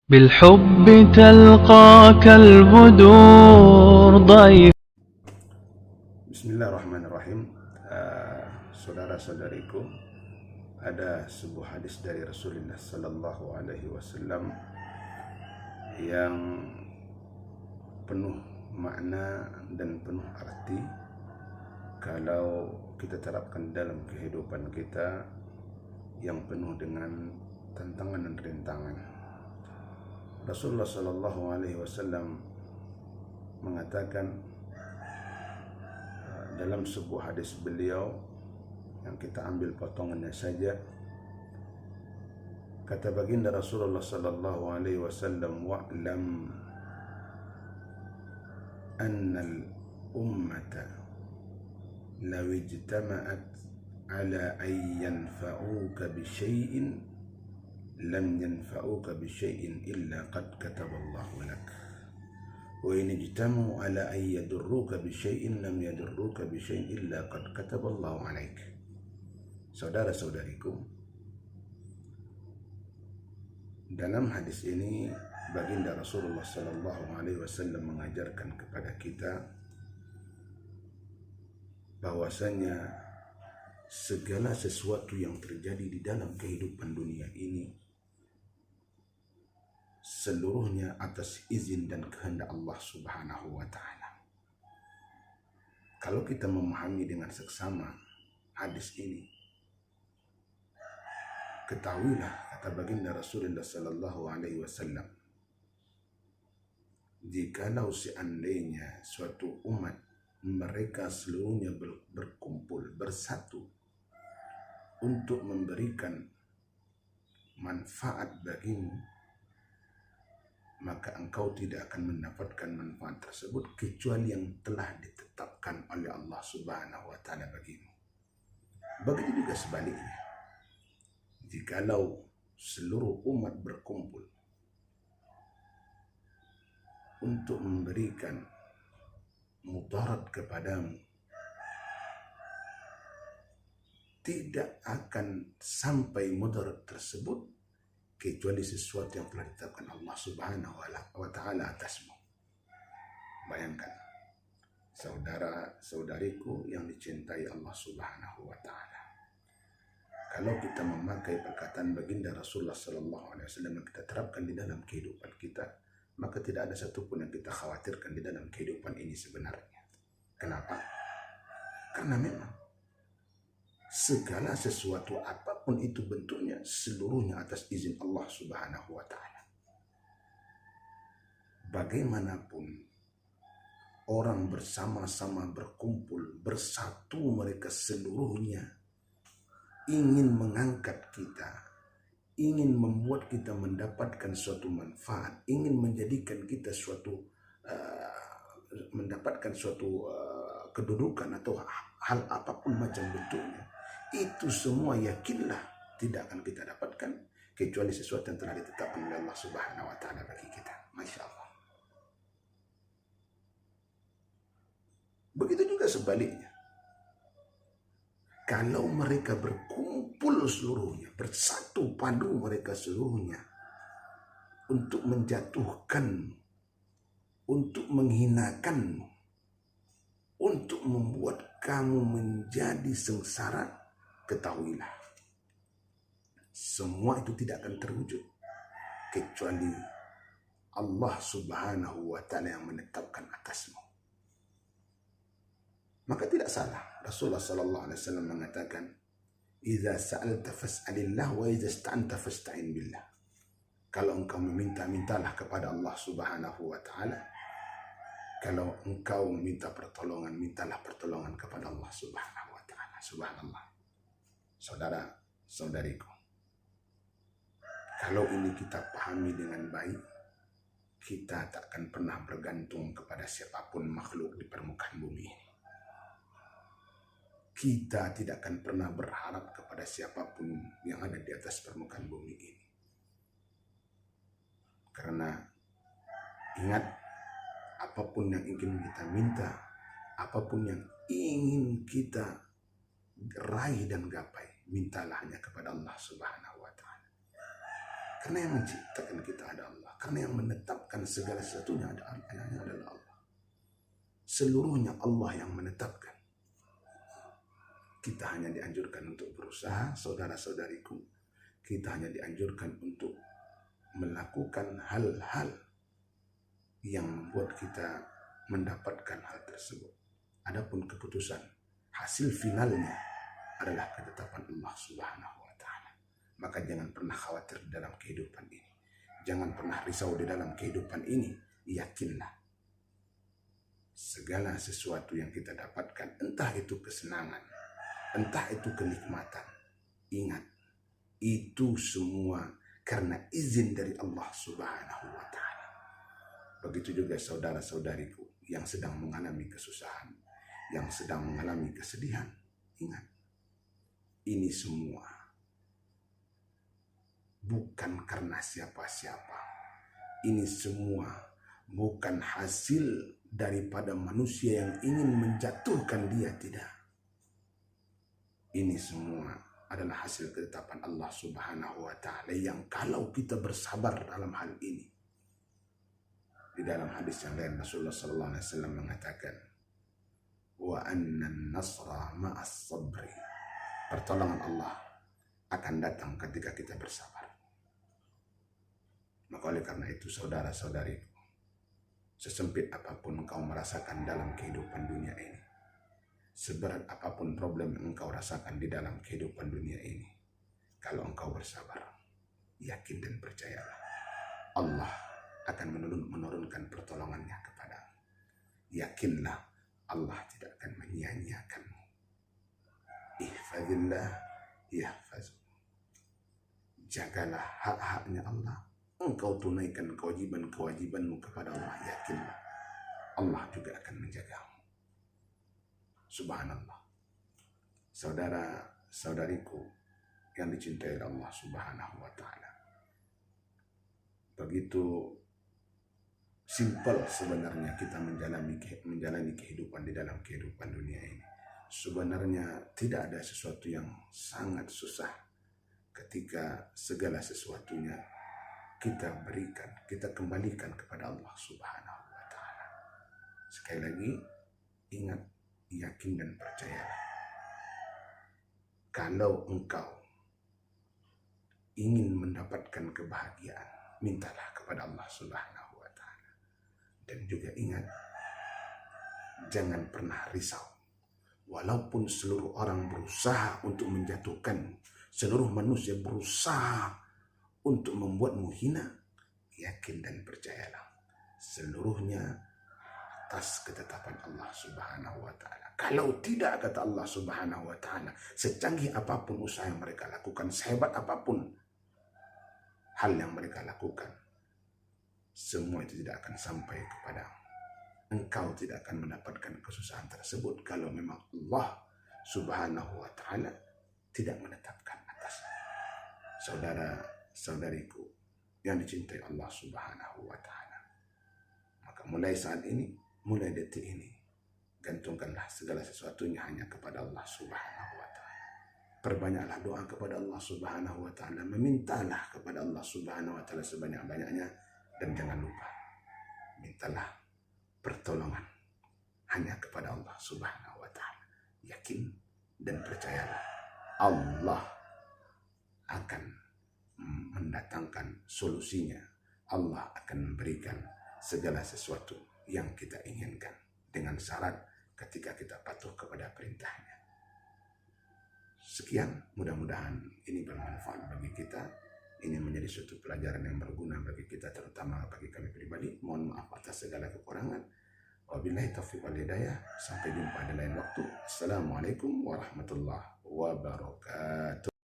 بالحب تلقاك البدور ضيف. Bismillahirrahmanirrahim. Saudara-saudariku, ada sebuah hadis dari Rasulullah Sallallahu Alaihi Wasallam yang penuh makna dan penuh arti kalau kita terapkan dalam kehidupan kita yang penuh dengan tantangan dan rintangan. Rasulullah Sallallahu Alaihi Wasallam mengatakan dalam sebuah hadis beliau yang kita ambil potongannya saja, kata baginda Rasulullah sallallahu alaihi wasallam, wa'lam anna al-ummata law ijtama'at ala an yanfa'uka bi syai'in lam yanfa'uka bi syai'in illa qad kataballahu lak. Wa in ijtamu ala an yadurruka bi syai'in lam yadurruka bi syai'in illa qad kataballahu alaik. Saudara-saudariku, dalam hadis ini baginda Rasulullah sallallahu alaihi wasallam mengajarkan kepada kita bahwasanya segala sesuatu yang terjadi di dalam kehidupan dunia ini seluruhnya atas izin dan kehendak Allah Subhanahu wa taala. Kalau kita memahami dengan seksama hadis ini, ketahuilah, kata baginda Rasulullah sallallahu alaihi wasallam, jikalau seandainya suatu umat mereka seluruhnya berkumpul bersatu untuk memberikan manfaat bagimu, maka engkau tidak akan mendapatkan manfaat tersebut kecuali yang telah ditetapkan oleh Allah Subhanahu wa taala bagimu. Begitu juga sebaliknya, jikalau seluruh umat berkumpul untuk memberikan mudarat kepadamu, tidak akan sampai mudarat tersebut kecuali sesuatu yang telah ditetapkan Allah Subhanahu wa taala atasmu. Bayangkan, saudara-saudariku yang dicintai Allah Subhanahu wa taala, kalau kita memakai perkataan baginda Rasulullah sallallahu alaihi wasallam yang kita terapkan di dalam kehidupan kita, maka tidak ada satupun yang kita khawatirkan di dalam kehidupan ini sebenarnya. Kenapa? Karena memang segala sesuatu apapun itu bentuknya, seluruhnya atas izin Allah Subhanahu wa taala. Bagaimanapun orang bersama-sama berkumpul, bersatu, mereka seluruhnya ingin mengangkat kita, ingin membuat kita mendapatkan suatu manfaat, ingin menjadikan kita mendapatkan suatu kedudukan atau hal apapun macam bentuknya, itu semua yakinlah tidak akan kita dapatkan kecuali sesuatu yang telah ditetapkan oleh Allah Subhanahu wa taala bagi kita. Masya Allah. Begitu juga sebaliknya. Kalau mereka berkumpul seluruhnya, bersatu padu mereka seluruhnya untuk menjatuhkanmu, untuk menghinakanmu, untuk membuat kamu menjadi sengsara, ketahuilah, semua itu tidak akan terwujud kecuali Allah Subhanahu wa taala yang menetapkan atasmu. Maka tidak salah Rasulullah sallallahu alaihi wasallam mengatakan, "Idza sa'alta fas'alillah wa idza ista'anta fasta'in billah." Kalau engkau meminta, mintalah kepada Allah Subhanahu wa taala. Kalau engkau meminta pertolongan, mintalah pertolongan kepada Allah Subhanahu wa taala. Subhanallah. Saudara-saudariku, kalau ini kita pahami dengan baik, kita tak akan pernah bergantung kepada siapapun makhluk di permukaan bumi ini. Kita tidak akan pernah berharap kepada siapapun yang ada di atas permukaan bumi ini. Karena ingat, apapun yang ingin kita minta, apapun yang ingin kita raih dan gapai, mintalah hanya kepada Allah Subhanahu wa taala. Karena yang menciptakan kita ada Allah. Karena yang menetapkan segala sesuatunya adalah Allah. Seluruhnya Allah yang menetapkan. Kita hanya dianjurkan untuk berusaha, saudara-saudariku. Kita hanya dianjurkan untuk melakukan hal-hal yang membuat kita mendapatkan hal tersebut. Adapun keputusan, hasil finalnya adalah ketetapan Allah Subhanahu wa Ta'ala. Maka jangan pernah khawatir dalam kehidupan ini. Jangan pernah risau di dalam kehidupan ini. Yakinlah, segala sesuatu yang kita dapatkan, entah itu kesenangan, entah itu kenikmatan, ingat, itu semua karena izin dari Allah Subhanahu wa Ta'ala. Begitu juga saudara-saudariku yang sedang mengalami kesusahan, yang sedang mengalami kesedihan. Ingat, ini semua bukan karena siapa-siapa. Ini semua bukan hasil daripada manusia yang ingin menjatuhkan dia, tidak. Ini semua adalah hasil ketetapan Allah Subhanahu wa Ta'ala yang kalau kita bersabar dalam hal ini. Di dalam hadis yang lain Rasulullah sallallahu alaihi wasallam mengatakan, wa annan nasra ma'as sabri. Pertolongan Allah akan datang ketika kita bersabar. Maka oleh karena itu saudara-saudariku, sesempit apapun engkau merasakan dalam kehidupan dunia ini, seberat apapun problem yang engkau rasakan di dalam kehidupan dunia ini, kalau engkau bersabar, yakin dan percayalah, Allah akan menurunkan pertolongannya kepadamu. Yakinlah, Allah tidak akan menyia-nyiakanmu. Ihfazillah yahfazuk. Jagalah hak-haknya Allah. Engkau tunaikan kewajiban-kewajibanmu kepada Allah. Yakinlah, Allah juga akan menjagamu. Subhanallah. Saudara-saudariku yang dicintai Allah Subhanahu wa Ta'ala. Begitu simpel sebenarnya kita menjalani kehidupan di dalam kehidupan dunia ini. Sebenarnya tidak ada sesuatu yang sangat susah ketika segala sesuatunya kita berikan, kita kembalikan kepada Allah Subhanahu wa Ta'ala. Sekali lagi, ingat, yakin dan percayalah. Kalau engkau ingin mendapatkan kebahagiaan, mintalah kepada Allah Subhanahu wa Ta'ala. Dan juga ingat, jangan pernah risau. Walaupun seluruh orang berusaha untuk menjatuhkan, seluruh manusia berusaha untuk membuatmu hina, yakin dan percayalah, seluruhnya atas ketetapan Allah Subhanahu wa Ta'ala. Kalau tidak, kata Allah Subhanahu wa Ta'ala, secanggih apapun usaha yang mereka lakukan, sehebat apapun hal yang mereka lakukan, semua itu tidak akan sampai kepadamu. Engkau tidak akan mendapatkan kesusahan tersebut kalau memang Allah Subhanahu wa Ta'ala tidak menetapkan atasnya. Saudara-saudariku yang dicintai Allah Subhanahu wa Ta'ala, maka mulai saat ini, mulai detik ini, gantungkanlah segala sesuatunya hanya kepada Allah Subhanahu wa Ta'ala. Perbanyaklah doa kepada Allah Subhanahu wa Ta'ala, memintalah kepada Allah Subhanahu wa Ta'ala sebanyak-banyaknya, dan jangan lupa, mintalah pertolongan hanya kepada Allah Subhanahu wa Ta'ala. Yakin dan percayalah, Allah akan mendatangkan solusinya. Allah akan memberikan segala sesuatu yang kita inginkan, dengan syarat ketika kita patuh kepada perintahnya. Sekian, mudah-mudahan ini bermanfaat bagi kita. Ini menjadi suatu pelajaran yang berguna bagi kita, terutama bagi kami pribadi. Mohon maaf atas segala kekurangan. Wabillahi taufiq wal hidayah. Sampai jumpa di lain waktu. Assalamualaikum warahmatullahi wabarakatuh.